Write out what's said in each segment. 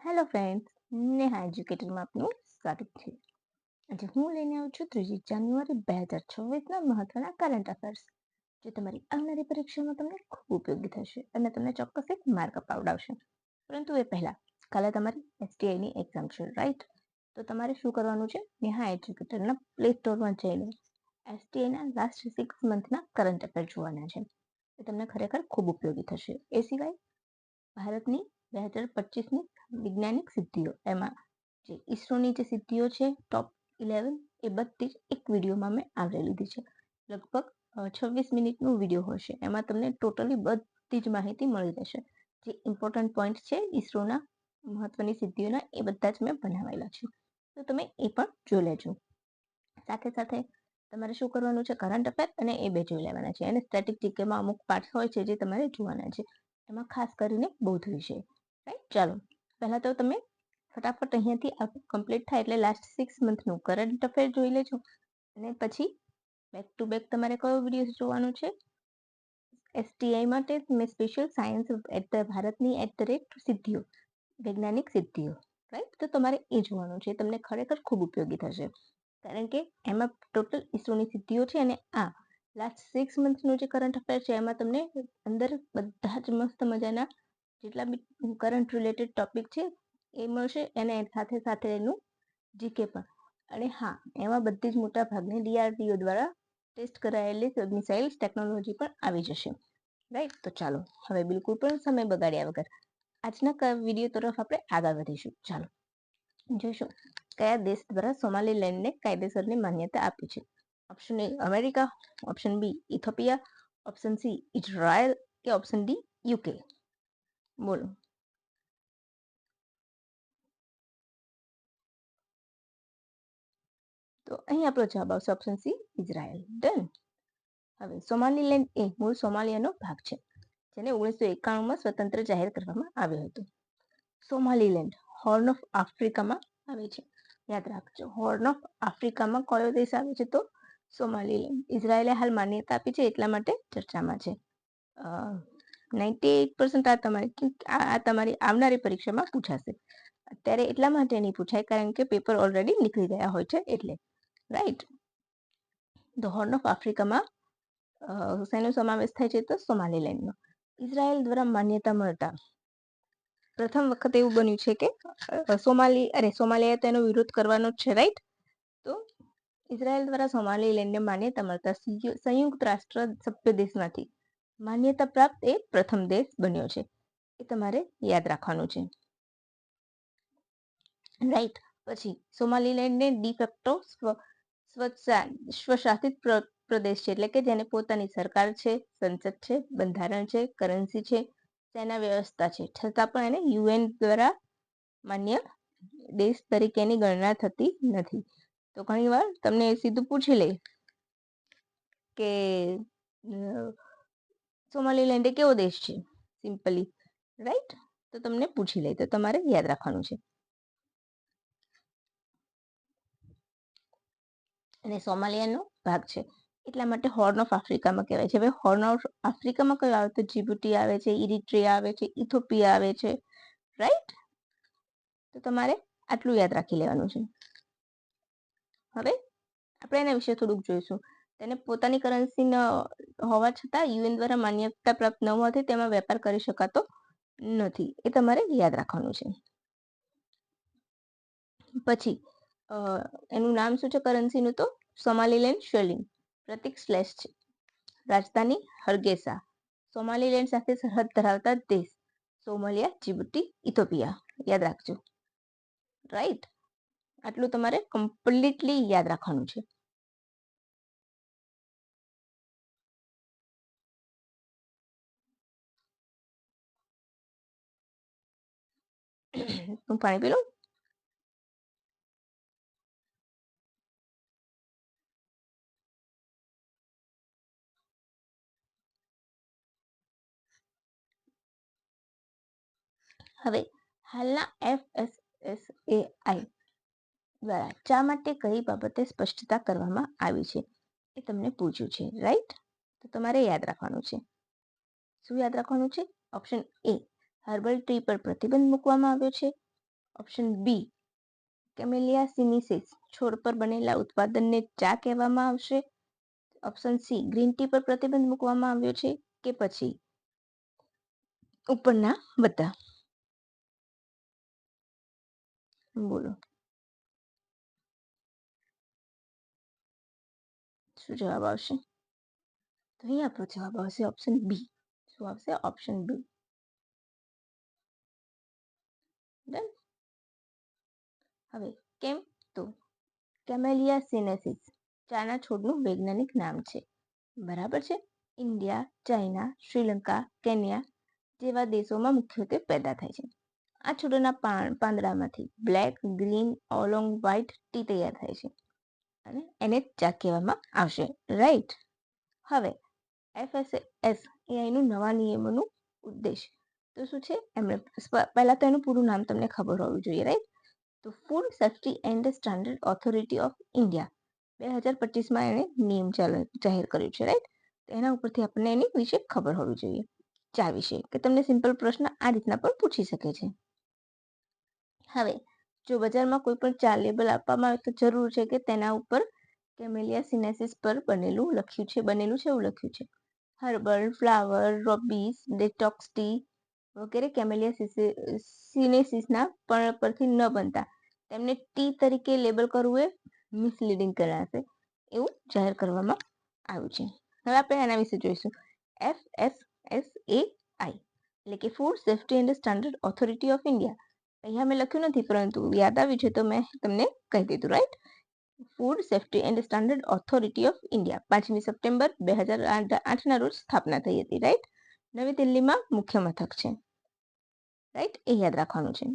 Hello friends, Neha એજ્યુકેટરમાં આપનું સ્વાગત છે. આજે હું લઈને આવું છું 3 જાન્યુઆરી 2026ના મહત્વના કરંટ અફેર્સ, જે તમારી આવનારી પરીક્ષામાં તમને ખૂબ ઉપયોગી થશે અને તમને ચોક્કસ એક માર્ક અપાવડાવશે. પરંતુ એ પહેલા કાલે તમારી એસટીઆઈની એક્ઝામ છે, રાઈટ? તો તમારે શું કરવાનું છે? નેહા એજ્યુકેટરના પ્લે સ્ટોરમાં જઈને એસટીઆઈના લાસ્ટ 6 મંથના કરંટ અફેર જોવાના છે. એ તમને ખરેખર ખૂબ ઉપયોગી થશે. એ સિવાય ભારતની 2025ની વૈજ્ઞાનિક સિદ્ધિઓ, એમાં જે ઈસરોની જે સિદ્ધિઓ છે ટોપ 11, એ બધી જ એક વિડીયોમાં મેં આવરી લીધી છે. લગભગ 26 મિનિટનો વિડીયો હશે. એમાં તમને ટોટલી બધી જ માહિતી મળી રહેશે. જે ઇમ્પોર્ટન્ટ પોઈન્ટ છે ઈસરોના મહત્વની સિદ્ધિઓના, એ બધા જ મેં બનાવેલા છે. તો તમે એ પણ જોઈ લેજો. સાથે સાથે તમારે શું કરવાનું છે? કરંટ અફેર અને એ બે જોઈ લેવાના છે. અને સ્ટેટિસ્ટિક, એમાં અમુક પાર્ટ્સ હોય છે જે તમારે જોવાના છે. એમાં ખાસ કરીને બૌદ્ધ વિષય, રાઈટ? ચાલો, પહેલા તો તમે ફટાફટ અહીંયાથી કમ્પ્લીટ થાય એટલે લાસ્ટ 6 મંથનું કરંટ અફેર જોઈ લેજો. અને પછી બેક ટુ બેક તમારે કયો વિડીયો જોવાનો છે? એસટીઆઈ માટે મેં સ્પેશિયલ સાયન્સ ભારતની સિદ્ધિઓ, વૈજ્ઞાનિક સિદ્ધિઓ, રાઈટ? તો તમારે એ જોવાનું છે. તમને ખરેખર ખૂબ ઉપયોગી થશે, કારણ કે એમાં ટોટલ ઈસરોની સિદ્ધિઓ છે. અને આ લાસ્ટ 6 મંથનું જે કરંટ અફેર છે, એમાં તમને અંદર બધા જ મસ્ત મજાના જેટલા બી કરંટ રિલેટેડ ટોપિક છે એ મળશે, અને સાથે સાથે એનું જીકે પણ. અને હા, એમાં બધી જ મોટા ભાગની ડીઆરડીઓ દ્વારા ટેસ્ટ કરાયેલી મિસાઇલ્સ ટેકનોલોજી પણ આવી જશે, રાઈટ? તો ચાલો, હવે બિલકુલ પણ સમય બગાડ્યા વગર આજના વિડીયો તરફ આપણે આગળ વધીશું. ચાલો જોઈશું કયા દેશ દ્વારા સોમાલીલેન્ડને કાયદેસરની માન્યતા આપી છે. Option A America, option B Ethiopia, option C Israel કે ઓપ્શન ડી યુકે. બોલો. તો અહીં આપણો જવાબ આવશે ઓપ્શન સી ઇઝરાયલ. ડન. હવે સોમાલીલેન્ડ એ મૂળ સોમાલિયાનો ભાગ છે, જેને 1991માં સ્વતંત્ર જાહેર કરવામાં આવ્યો હતો. સોમાલીલેન્ડ હોર્ન ઓફ આફ્રિકામાં આવે છે. યાદ રાખજો, હોર્ન ઓફ આફ્રિકામાં કયો દેશ આવે છે? તો સોમાલીલેન્ડ. ઇઝરાયલે હાલ માન્યતા આપી છે, એટલા માટે ચર્ચામાં છે. 98% આ તમારી આવનારી પરીક્ષામાં પૂછાશે. અત્યારે એટલા માટે નહીં પૂછાય કારણ કે પેપર ઓલરેડી નીકળી ગયા હોય છે, એટલે, રાઈટ? ધ હોર્ન ઓફ આફ્રિકામાં શેનો સમાવેશ થાય છે? તો સોમાલીલેન્ડનો. ઇઝરાયલ દ્વારા માન્યતા મળતા પ્રથમ વખત એવું બન્યું છે કે સોમાલિયા તેનો વિરોધ કરવાનો છે, રાઈટ? તો ઇઝરાયલ દ્વારા સોમાલીલેન્ડને માન્યતા મળતા સંયુક્ત રાષ્ટ્ર સભ્ય દેશમાંથી માન્યતા પ્રાપ્ત એ પ્રથમ દેશ બન્યો છે. એ તમારે યાદ રાખવાનું છે, રાઈટ? પછી સોમાલીલેન્ડને ડી-ફેક્ટો સ્વશાસિત પ્રદેશ છે, એટલે કે જેને પોતાની સરકાર છે, સંસદ છે, બંધારણ છે, કરન્સી છે, સેના વ્યવસ્થા છે, છતાં પણ એને યુએન દ્વારા માન્ય દેશ તરીકેની ગણના થતી નથી. તો ઘણીવાર તમને સીધું પૂછી લે કે સોમાલીલેન્ડ એ કેવો દેશ છે, સિમ્પલી, રાઈટ? તો તમને પૂછી લે, તો તમારે યાદ રાખવાનું છે. અને સોમાલિયાનો ભાગ છે, એટલા માટે હોર્ન ઓફ આફ્રિકામાં કહેવાય છે. હવે હોર્ન ઓફ આફ્રિકામાં કયો આવે? તો જીબુટી આવે છે, ઇરિટ્રિયા આવે છે, ઇથોપિયા આવે છે, રાઈટ? તો તમારે આટલું યાદ રાખી લેવાનું છે. હવે આપણે એના વિશે થોડુંક જોઈશું. તેને પોતાની કરન્સી હોવા છતાં યુએન દ્વારા માન્યતા પ્રાપ્ત ન હોવાથી તેમાં વેપાર કરી શકાતો નથી. એ તમારે યાદ રાખવાનું છે. પછી એનું નામ શું છે કરન્સીનું? તો સોમાલીલેન્ડ શેલિંગ. પ્રતીક સ્લેશ છે. રાજધાની હર્ગેસા. સોમાલીલેન્ડ સાથે સરહદ ધરાવતા દેશ સોમાલિયા, જીબુટી, ઇથોપિયા. યાદ રાખજો, રાઈટ? આટલું તમારે કમ્પ્લીટલી યાદ રાખવાનું છે. હું પાણી પી લઉં. હવે હાલના FSSAI દ્વારા ચા માટે કઈ બાબતે સ્પષ્ટતા કરવામાં આવી છે એ તમને પૂછ્યું છે, રાઈટ? તો તમારે યાદ રાખવાનું છે. શું યાદ રાખવાનું છે? ઓપ્શન એ હર્બલ ટી પર પ્રતિબંધ મૂકવામાં આવ્યો છે, ઓપ્શન બી, કેમેલિયા સિનેન્સિસ છોડ પર બનેલા ઉત્પાદનને ચા કહેવામાં આવશે. ઓપ્શન સી, ગ્રીન ટી પર પ્રતિબંધ મૂકવામાં આવ્યો છે, કે પછી ઉપરના બધા. બોલો શું જવાબ આવશે? તો અહીં આપણો જવાબ આવશે ઓપ્શન બી. શું આવશે? Option B. ડન. હવે કેમ? તો કેમેલિયા સિનેન્સિસ ચાના છોડનું વૈજ્ઞાનિક નામ છે. બરાબર છે. ઇન્ડિયા, ચાઇના, શ્રીલંકા, કેન્યા જેવા દેશોમાં મુખ્યત્વે પેદા થાય છે. આ છોડના પાંદડામાંથી બ્લેક, ગ્રીન, ઓલોંગ વ્હાઇટ ટી તૈયાર થાય છે અને એને ચા કહેવામાં આવશે. રાઈટ. હવે FSSAIનું નવા નિયમોનું ઉદ્દેશ તો શું છે? એમણે પહેલા તો એનું પૂરું નામ તમને ખબર હોવું જોઈએ. રાઈટ. તો food safety and standard authority of India 2025માં એણે નિયમ જાહેર કર્યું છે. રાઈટ. એના ઉપરથી આપણને એની વિશે ખબર હોવી જોઈએ. ચા વિશે કે તમને સિમ્પલ પ્રશ્ન આ રીતના પણ પૂછી શકે છે. હવે જો બજારમાં કોઈ પણ ચા લેબલ આપવામાં આવે તો જરૂર છે કે તેના ઉપર કેમેલિયા સિનેન્સિસ પર બનેલું છે એવું લખ્યું છે. હર્બલ, ફ્લાવર, રોબીસ, ડેટોક્સ ટી વગેરે કેમેલિયા સિનેન્સિસના પણ પરથી ન બનતા તેમને ટી તરીકે લેબલ કરવું એ મિસલીડિંગ કરાશે એવું જાહેર કરવામાં આવ્યું છે. હવે આપણે આના વિશે જોઈશું. FSSAI એટલે કે food safety and standard authority of India. અહીંયા મેં લખ્યું નથી પરંતુ યાદ આવ્યું છે તો મેં તમને કહી દીધું. Right. Food safety and standard authority of India 5મી સપ્ટેમ્બર 2008ના રોજ સ્થાપના થઈ હતી. રાઈટ. નવી દિલ્હીમાં મુખ્ય મથક છે. રાઈટ. એ યાદ રાખવાનું છે.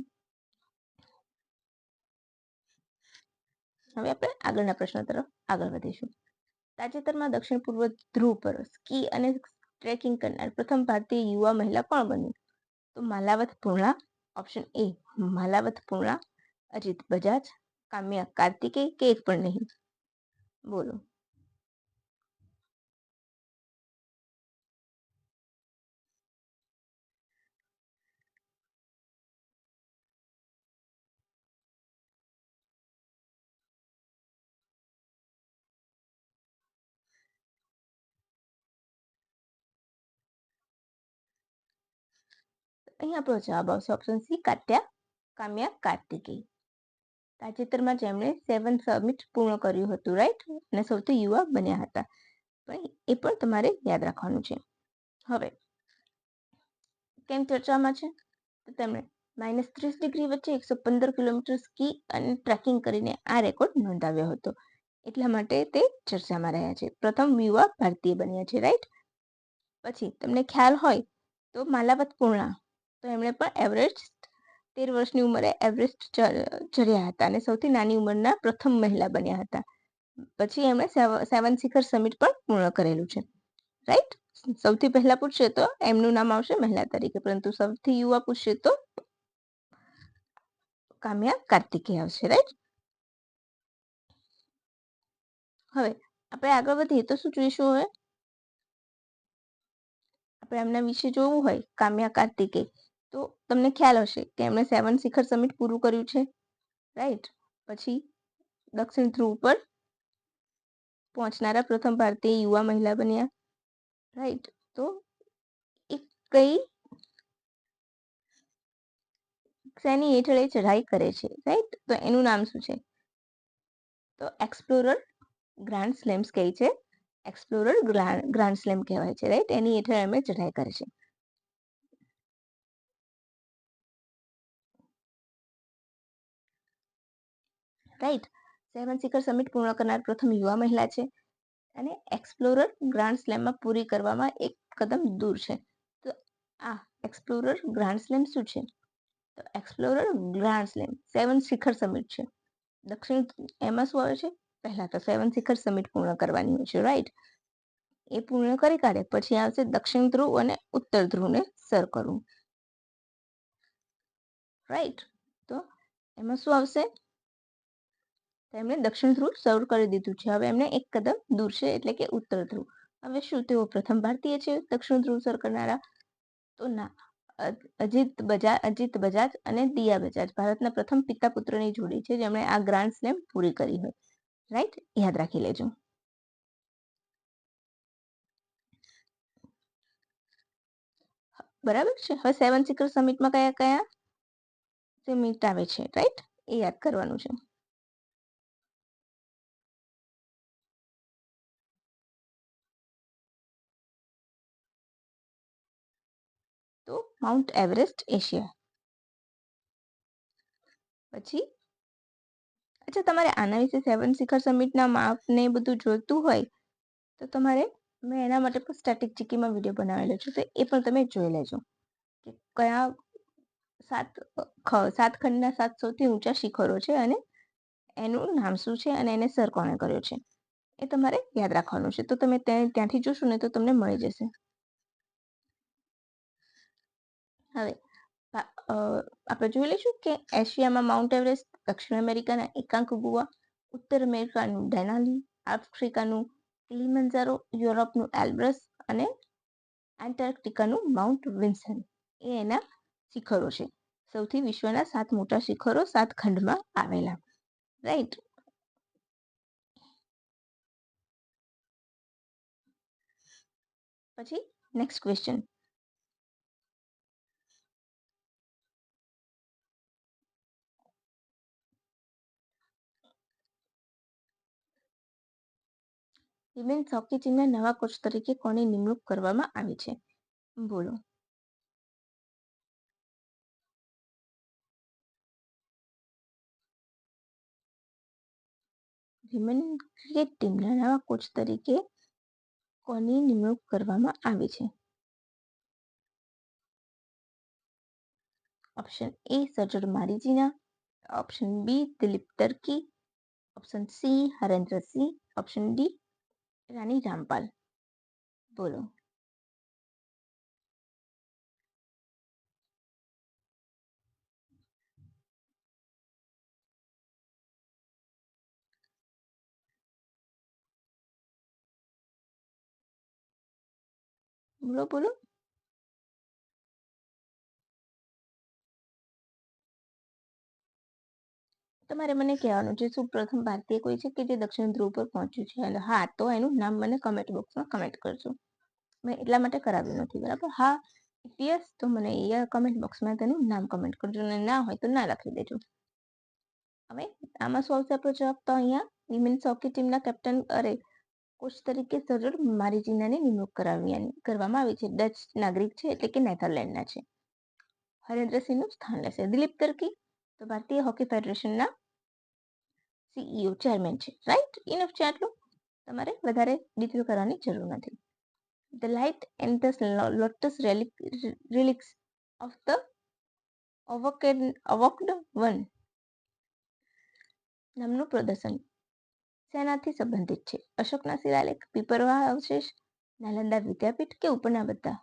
હવે આપણે આગળના પ્રશ્ન તરફ આગળ વધીશું. તાજેતરમાં દક્ષિણ પૂર્વ ધ્રુવ પર સ્કી અને ટ્રેકિંગ કરનાર પ્રથમ ભારતીય યુવા મહિલા કોણ બની? તો માલાવત પૂર્ણા. ઓપ્શન એ, માલાવત પૂર્ણા, અજીત બજાજ, કામ્યા કાર્તિકેય કે એક પણ નહીં. બોલો. અહીં આપણો જવાબ આવશે ઓપ્શન સી, કામ્યા કાર્તિકેય. તાજેતરમાં જેમણે 7 સમિટ પૂર્ણ કર્યું હતું. રાઈટ. અને સૌથી યુવા બન્યા હતા. એ પણ તમારે યાદ રાખવાનું છે. હવે કેમ ચર્ચામાં છે? તો તેમણે -30 ડિગ્રી વચ્ચે 115 કિલોમીટર સ્કી અને ટ્રેકિંગ કરીને આ રેકોર્ડ નોંધાવ્યો હતો. એટલા માટે તે ચર્ચામાં રહ્યા છે. પ્રથમ યુવા ભારતીય બન્યા છે. રાઈટ. પછી તમને ખ્યાલ હોય તો માલાવત પૂર્ણા તો એમણે પણ એવરેસ્ટ 13 વર્ષની ઉંમરે એવરેસ્ટ ચડ્યા હતા અને સૌથી નાની ઉંમરના પ્રથમ મહિલા બન્યા હતા. પછી એમણે 7 શિખર સમિટ પણ પૂર્ણ કરેલું છે. રાઈટ. સૌથી પહેલા પૂછશે તો એમનું નામ આવશે મહિલા તરીકે, પરંતુ સૌથી યુવા પૂછશે તો કામ્યા કાર્તિકેય આવશે. રાઈટ. હવે આપણે આગળ વધીએ તો શું જોઈશું? હવે આપણે એમના વિશે જોવું હોય કામ્યા કાર્તિકેય તો તમને ખ્યાલ હશે કે એમણે 7 શિખર સમિટ પૂરું કર્યું છે. રાઈટ. પછી દક્ષિણ ધ્રુવ પર પહોંચનારા પ્રથમ ભારતીય યુવા મહિલા બન્યા. રાઈટ. તો એ કઈ શેની હેઠળ એ ચઢાઈ કરે છે? રાઈટ. તો એનું નામ શું છે? તો એક્સપ્લોરર ગ્રાન્ડ સ્લેમ્સ કહે છે. એક્સપ્લોરર ગ્રાન્ડ સ્લેમ કહેવાય છે. રાઈટ. એની હેઠળ એમણે ચઢાઈ કરે છે. રાઈટ. 7 શિખર સમિટ પૂર્ણ કરનાર પ્રથમ યુવા મહિલા છે અને એક્સપ્લોરર ગ્રાન્ડ સ્લેમમાં પૂરી કરવામાં એક કદમ દૂર છે. તો આ એક્સપ્લોરર ગ્રાન્ડ સ્લેમ શું છે? તો એક્સપ્લોરર ગ્રાન્ડ સ્લેમ 7 શિખર સમિટ છે. દક્ષિણ એમાં શું આવે છે? પહેલા તો 7 શિખર સમિટ પૂર્ણ કરવાની હોય છે. રાઈટ. એ પૂર્ણ કરી કાઢે પછી આવશે દક્ષિણ ધ્રુવ અને ઉત્તર ધ્રુવને સર કરવું. રાઈટ. તો એમાં શું આવશે? તેમણે દક્ષિણ ધ્રુવ સર કરી દીધું છે. હવે એમને એક કદમ દૂર છે એટલે કે ઉત્તર ધ્રુવ. હવે શું તેઓ પ્રથમ ભારતીય છે દક્ષિણ ધ્રુવ સર કરનારા? તો ના. અજીત બજાજ અને દિયા બજાજ ભારતના પ્રથમ પિતા પુત્રની જોડી છે જેમણે આ ગ્રાન્ડ સ્લેમ પૂરી કરી હોય. રાઈટ, યાદ રાખી લેજો. બરાબર છે. હવે 7 શિખર સમિટમાં કયા કયા સમિટ આવે છે, રાઈટ, એ યાદ કરવાનું છે. તો માઉન્ટ એવરેસ્ટ એશિયા. પછી અચ્છા, તમારે આના વિશે 7 શિખર સમિટના માપ ને બધું જોઈતું હોય તો તમારે, મેં એના માટે પણ સ્ટેટિક જીકેમાં વિડીયો બનાવેલો છે, તો એ પણ તમે જોઈ લેજો કે કયા સાત ખંડના 7 સૌથી ઊંચા શિખરો છે અને એનું નામ શું છે અને એને સર કોણે કર્યો છે, એ તમારે યાદ રાખવાનું છે. તો તમે ત્યાંથી જોશો ને તો તમને મળી જશે. હવે આપણે જોઈ લઈશું કે એશિયામાં માઉન્ટ એવરેસ્ટ, દક્ષિણ અમેરિકાના એકાંકગુઆ, ઉત્તર અમેરિકાનું ડેનાલી, આફ્રિકાનું કિલિમંજારો, યુરોપનું એલ્બ્રસ અને એન્ટાર્કટિકાનું માઉન્ટ વિન્સન એ એના શિખરો છે. સૌથી વિશ્વના 7 મોટા શિખરો 7 ખંડમાં આવેલા. રાઈટ. પછી નેક્સ્ટ ક્વેશ્ચન. વિમેન્સ હોકી ટીમના નવા કોચ તરીકે કોની નિમણૂક કરવામાં આવી છે? બોલો. વિમેન ક્રિકેટ ટીમના નવા કોચ તરીકે કોની નિમણૂક કરવામાં આવી છે? Option A Sjoerd Marijne, option B Dilip Tirkey, option C Harendra Singh, option D Rani Rampal. બોલો. બોલો બોલો. તમારે મને કહેવાનું છે શું પ્રથમ ભારતીય કોઈ છે કે જે દક્ષિણ ધ્રુવ પર પહોંચ્યું છે? અને હા તો એનું નામ મને કમેન્ટ બોક્સમાં કમેન્ટ કરજો. મેં એટલા માટે કરાવ્યું નથી, બરાબર. હા યસ તો મને એ કમેન્ટ બોક્સમાં તેનું નામ કમેન્ટ કરજો, અને ના હોય તો ના લખી દેજો. હવે આમાં શું આવશે આપણો જવાબ? તો અહીંયા વિમેન્સ હોકી ટીમના કેપ્ટન કોચ તરીકે સજ્જડ મારીજીનાની નિમણૂક કરવામાં આવી છે. ડચ નાગરિક છે, એટલે કે નેધરલેન્ડના છે. હરેન્દ્રસિંહનું સ્થાન લેશે. દિલીપ તર્કી તો ભારતીય હોકી ફેડરેશનના સીઈઓ ચેરમેન છે. રાઈટ, ઇનફ છે આટલું. તમારે વધારે ડિટેલ કરવાની જરૂર નથી. The light and the lotus relics of the Avoked One નામનું પ્રદર્શન શેનાથી સંબંધિત છે? અશોકના શિલાલેખ, પીપરવાહ અવશેષ, નાલંદા વિદ્યાપીઠ કે ઉપરના બધા?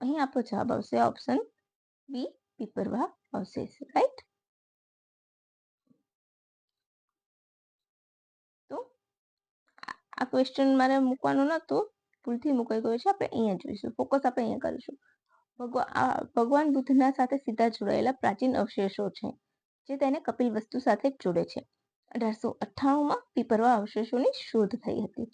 અહીં આપણો જવાબ આવશે ઓપ્શન બી પીપરવાહ અવશેષ. રાઈટ. તો આ ક્વેશ્ચન મારે મૂકવાનો નહોતો, ભૂલથી મુકાઈ ગયો છે. આપણે અહીંયા જોઈશું, ફોકસ આપણે અહીંયા કરીશું. ભગવાન બુદ્ધના સાથે સીધા જોડાયેલા પ્રાચીન અવશેષો છે જે તેને કપિલ વસ્તુ સાથે જોડે છે. 1898માં પીપરવાહ અવશેષોની શોધ થઈ હતી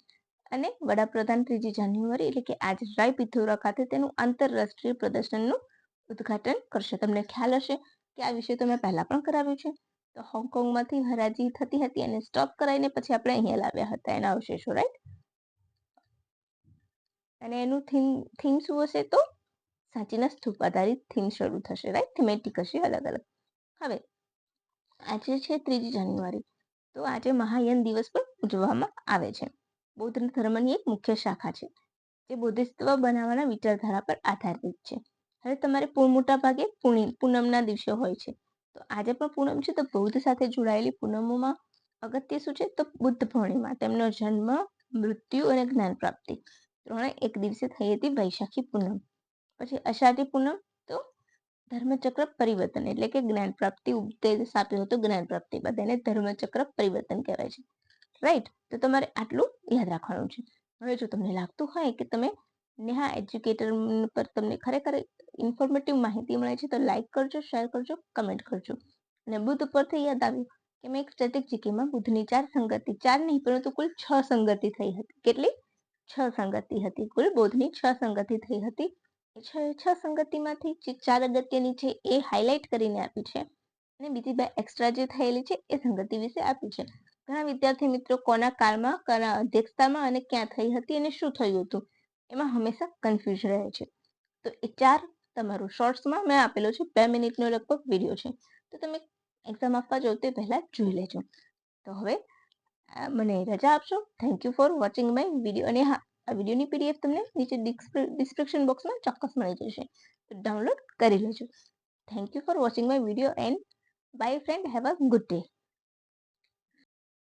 અને વડાપ્રધાન 3 જાન્યુઆરી એટલે કે આજે રાયપિથોરા ખાતે તેનું આંતરરાષ્ટ્રીય પ્રદર્શનનું ઉદ્ઘાટન કરશે. તમને ખ્યાલ હશે કે આ વિશે તો મેં પહેલા પણ કરાવ્યું છે. તો હોંગકોંગમાંથી હરાજી થતી હતી અને સ્ટોપ કરાવીને પછી આપણે અહીંયા લાવ્યા હતા એના અવશેષો. રાઈટ. અને એનું થીમ શું હશે? તો સાચીના સ્તૂપ આધારિત થીમ શરૂ થશે. રાઈટ, થીમેટિક હશે અલગ અલગ. હવે આજે છે 3 જાન્યુઆરી, તો આજે મહાયાન દિવસ પણ ઉજવવામાં આવે છે. બૌદ્ધ ધર્મની એક મુખ્ય શાખા છે જે બૌદ્ધિસ્ત્વ બનાવવાના વિચારધારા પર આધારિત છે. હવે તમારે મોટા ભાગે પૂનમના દિવસે હોય છે. તો આજે પણ પૂનમ છે, તો બૌદ્ધ સાથે જોડાયેલી પૂનમોમાં અગત્ય શું છે? તો બુદ્ધ પૂર્ણિમા, તેમનો જન્મ, મૃત્યુ અને જ્ઞાન પ્રાપ્તિ ત્રણે એક દિવસે થઈ હતી વૈશાખી પૂનમ. પછી અષાઢી પૂનમ તો ધર્મચક્ર પરિવર્તન એટલે કે જ્ઞાન પ્રાપ્તિ ઉપદેશ આપ્યો હતો, જ્ઞાન પ્રાપ્તિ બાદ એને ધર્મચક્ર પરિવર્તન કહેવાય છે. રાઈટ. તો તમારે આટલું યાદ રાખવાનું છે. હવે જો તમને લાગતું હોય કે તમે નેહા એજ્યુકેટર પર તમને ખરેખર ઇન્ફોર્મેટિવ માહિતી મળે છે તો લાઈક કરજો, શેર કરજો, કમેન્ટ કરજો. અને બુધ પરથી યાદ આવ્યું કે મેં એક સ્ટેટિક જીકેમાં બુધની 4 સંગતિ, 4 નહીં પરંતુ કુલ 6 સંગતિ થઈ હતી. કેટલી? 6 સંગતિ હતી. કુલ બુધની 6 સંગતિ થઈ હતી. એ 6 સંગતિમાંથી જે 4 અગત્યની છે એ હાઇલાઇટ કરીને આપી છે અને બીજી 2 એક્સ્ટ્રા જે થયેલી છે એ સંગતિ વિશે આપી છે. ઘણા વિદ્યાર્થી મિત્રો કોના કાળમાં, કોના અધ્યક્ષતામાં અને ક્યાં થઈ હતી અને શું થયું હતું એમાં હંમેશા કન્ફ્યુઝ રહે છે. તો એ 4 તમારું શોર્ટ્સમાં મેં આપેલો છે. 2 મિનિટનો લગભગ વિડીયો છે. તો તમે એક્ઝામ આપવા જાઓ તે પહેલાં જોઈ લેજો. તો હવે મને રજા આપશો. Thank you for watching my video. અને હા, આ વિડીયોની પીડીએફ તમને નીચે ડિસ્ક્રિપ્શન બોક્સમાં ચોક્કસ મળી જશે. તો ડાઉનલોડ કરી લેજો. Thank you for watching my video and by friend. Have a good day.